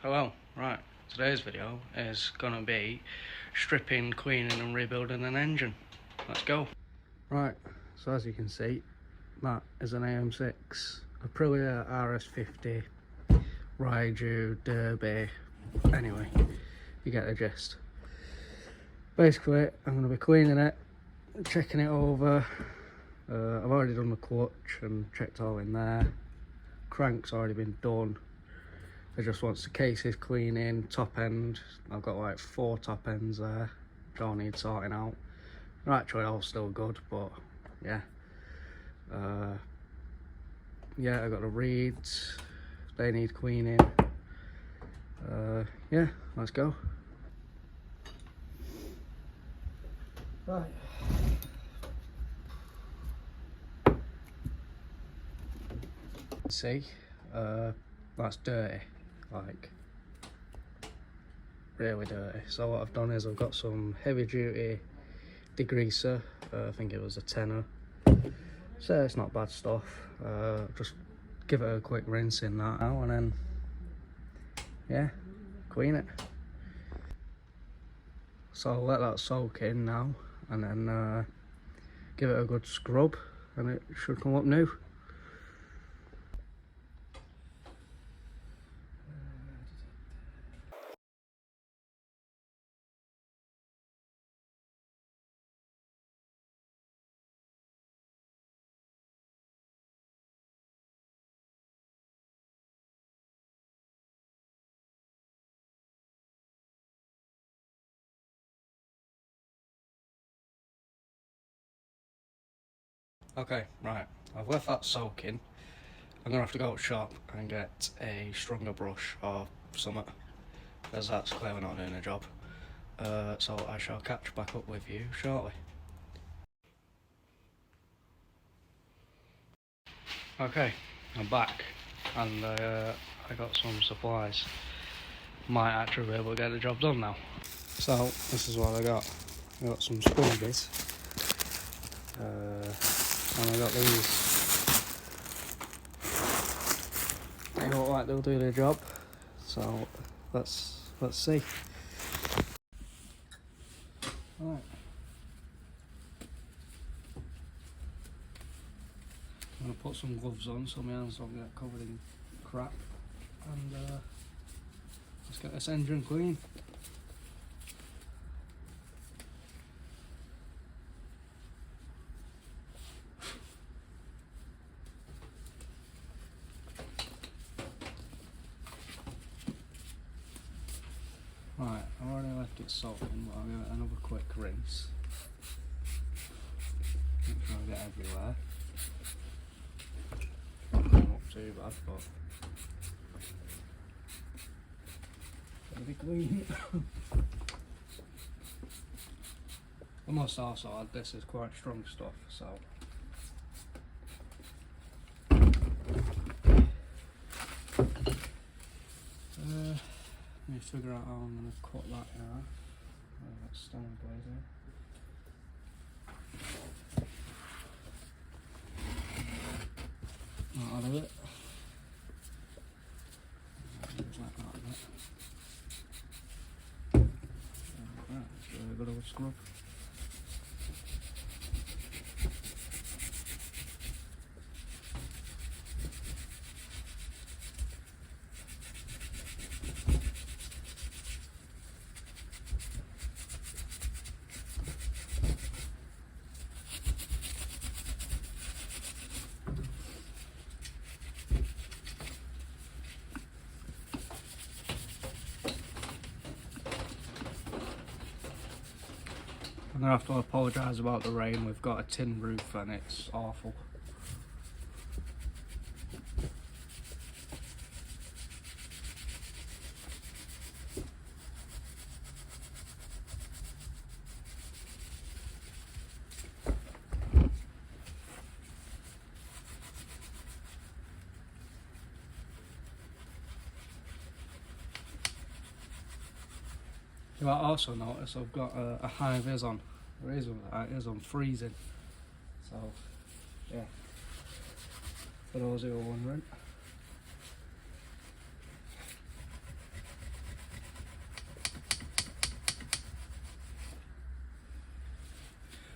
Hello, right, today's video is gonna be stripping, cleaning and rebuilding an engine. Let's go. Right, so as you can see, that is an AM6 Aprilia RS50 Raiju Derby. Anyway, you get the gist. Basically, I'm gonna be cleaning it, checking it over. I've already done the clutch and checked all in there. Crank's already been done. It just wants the cases cleaning, top end. I've got like 4 top ends there, which all need sorting out. They're actually all still good, but yeah. Yeah, I got the reeds, they need cleaning. Yeah, let's go. Right. See, that's dirty, like really dirty. So what I've done is I've got some heavy duty degreaser. I think it was a tenner. So it's not bad stuff. Just give it a quick rinse in that now and then, yeah, clean it. So I'll let that soak in now and then give it a good scrub and it should come up new. Okay, right, I've left that soaking. I'm gonna have to go to the shop and get a stronger brush or something, because that's clearly not doing the job. So I shall catch back up with you shortly. Okay, I'm back and I got some supplies. Might actually be able to get the job done now. So this is what I got. I got some sponges. And I got these. They look like they'll do their job. So let's see. Right. I'm gonna put some gloves on so my hands don't get covered in crap. And let's get this engine clean. Right, I've already left it soaking, but I'll give it another quick rinse. Make sure I get everywhere. Not too bad, but gotta be clean. I must also add, this is quite strong stuff, so let me figure out how I'm going to cut that in half. That stone blade there. Not out of it. Just like that a bit. Right, let's give it a good old scrub. I'm going to have to apologise about the rain. We've got a tin roof and it's awful. You might also notice I've got a high vis on. The reason for that is I'm freezing. So, yeah. For those who are wondering.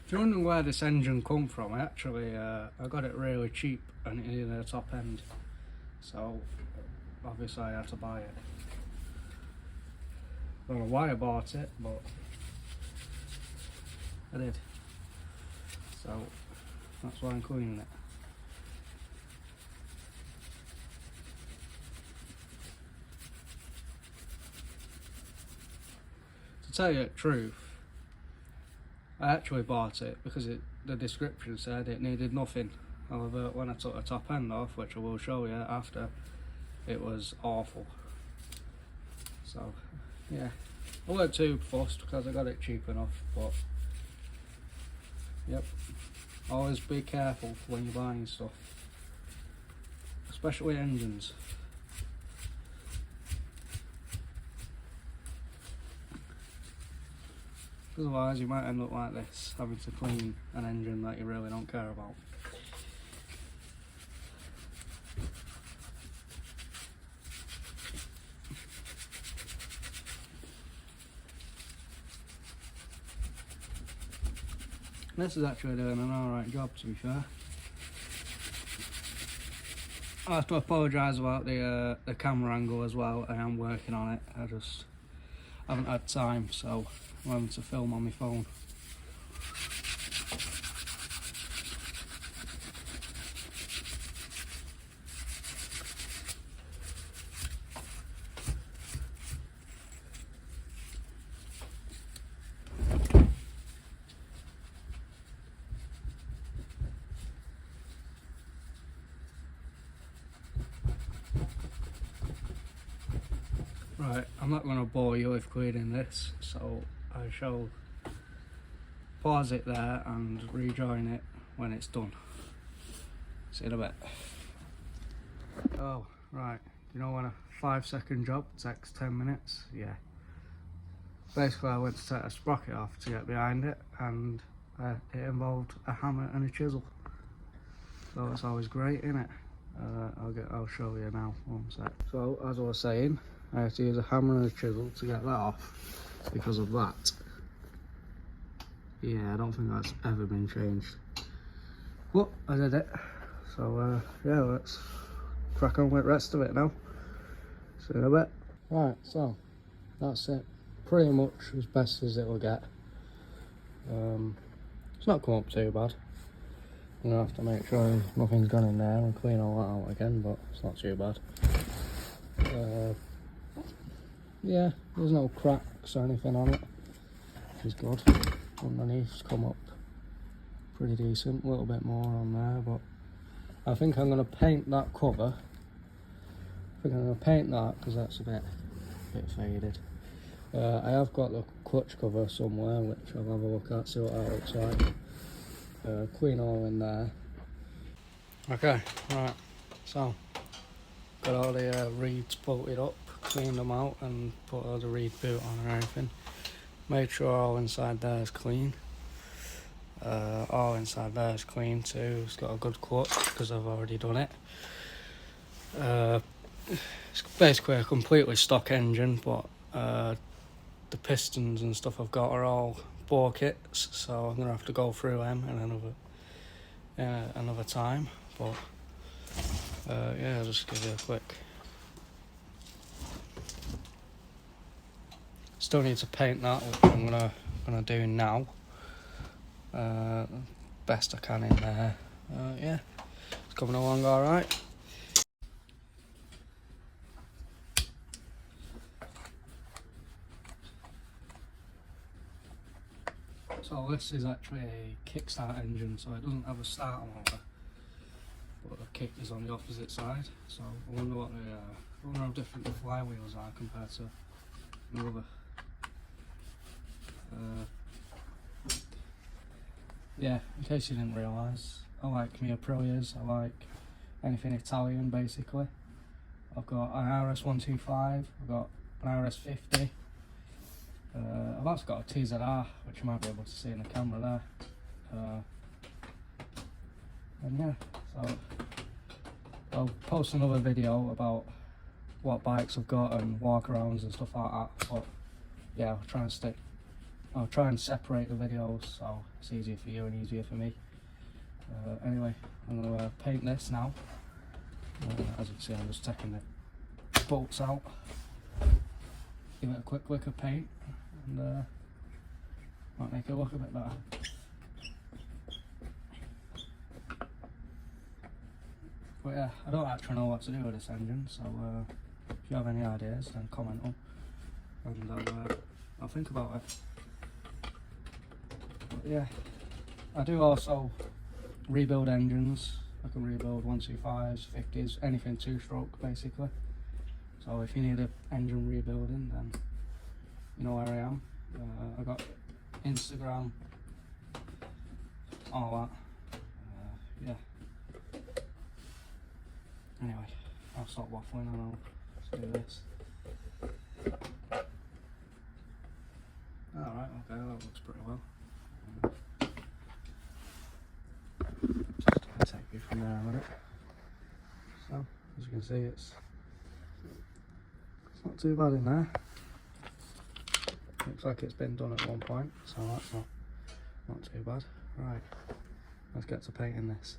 If you're wondering where this engine come from, I got it really cheap and it needed a top end, so obviously I had to buy it. I don't know why I bought it, but I did. So that's why I'm cleaning it. To tell you the truth, I actually bought it because the description said it needed nothing. However, when I took the top end off, which I will show you after, it was awful. So yeah, I weren't too fussed because I got it cheap enough, but yep, always be careful when you're buying stuff, especially engines. Otherwise you might end up like this, having to clean an engine that you really don't care about. This is actually doing an alright job, to be fair. I have to apologise about the camera angle as well. I am working on it, I just haven't had time, so I'm having to film on my phone. Right, I'm not going to bore you with cleaning this, so I shall pause it there and rejoin it when it's done. See you in a bit. Oh, right, you know when a 5-second job takes 10 minutes? Yeah. Basically I went to take a sprocket off to get behind it, and it involved a hammer and a chisel. So it's always great, isn't it? I'll show you now, one sec. So as I was saying, I had to use a hammer and a chisel to get that off because of that. Yeah, I don't think that's ever been changed. But I did it. So yeah, let's crack on with the rest of it now. See you in a bit. Right, so that's it. Pretty much as best as it will get. It's not come up too bad. I'm gonna have to make sure nothing's gone in there and clean all that out again, but it's not too bad. Yeah, there's no cracks or anything on it, which is good. Underneath's come up pretty decent, a little bit more on there, but I think I'm going to paint that cover. I think I'm going to paint that because that's a bit faded. I have got the clutch cover somewhere, which I'll have a look at, see what that looks like. Clean all in there. Okay, right, so got all the reeds bolted up, cleaned them out and put all the reed boot on and everything. Made sure all inside there is clean. All inside there is clean too. It's got a good clutch because I've already done it. It's basically a completely stock engine, but the pistons and stuff I've got are all bore kits, so I'm gonna have to go through them in another time. But yeah, I'll just give you a quick. Still need to paint that, which I'm gonna do now. Best I can in there. Yeah, it's coming along all right. So this is actually a kickstart engine, so it doesn't have a starter motor, but the kick is on the opposite side. So I wonder how different the flywheels are compared to the other. Yeah, in case you didn't realise, I like my aprilias, I like anything Italian basically. I've got an rs125, I've got an rs50, I've also got a TZR, which you might be able to see in the camera there. And yeah, so I'll post another video about what bikes I've got and walkarounds and stuff like that, but yeah, I'll try and stick I'll try and separate the videos so it's easier for you and easier for me. Anyway, I'm going to paint this now. As you can see, I'm just taking the bolts out, give it a quick lick of paint, and might make it look a bit better. But yeah, I don't actually know what to do with this engine, so if you have any ideas, then comment them, and I'll think about it. But yeah, I do also rebuild engines. I can rebuild 125s, 50s, anything 2-stroke basically. So if you need an engine rebuilding, then you know where I am. I got Instagram, all that. Yeah. Anyway, I'll stop waffling and I'll do this. Alright, okay, that looks pretty well. Just gonna take you from there with it. So, as you can see, it's not too bad in there. Looks like it's been done at one point, so that's not too bad. Right, let's get to painting this.